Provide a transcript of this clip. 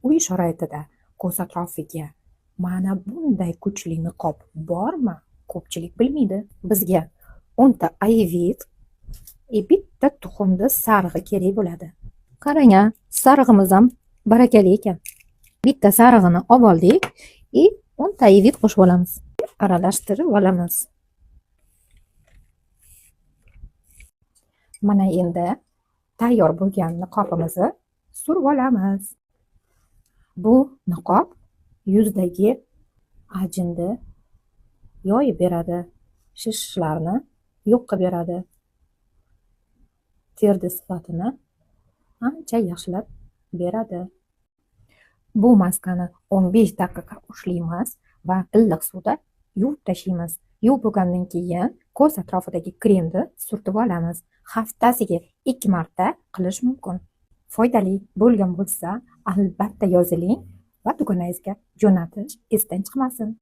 Uy sharoitida ko'z atrofiga mana bunday kuchli niqob bormi? Ko'pchilik bilmaydi. Bizga 10 ta ayvit bitta tuxumni sarig'i kerak bo'ladi. Qarang, sarig'imiz ham barakali ekan. Bitta sarig'ini olib oldik, 10 ta ayvit qo'shib olamiz. Aralashtirib olamiz. Mana endi tayyor bo'lgan niqobimizni surib olamiz. Bu niqob yuzdagi ajinni yoyib beradi, shishlarni yo'q qilib beradi. Terdi sifatini ancha yaxshilab beradi. Bu maskani 15 daqiqa ushlaymiz va iliq suvda yuvib tashlaymiz. Yuvib bo'lgandan keyin ko'z atrofidagi kremni surtib olamiz. Haftasiga 2 marta qilish mumkin. Foydali bo'lgan bo'lsa, albatta yoziling va dugonangizga jo'natish esdan chiqmasin.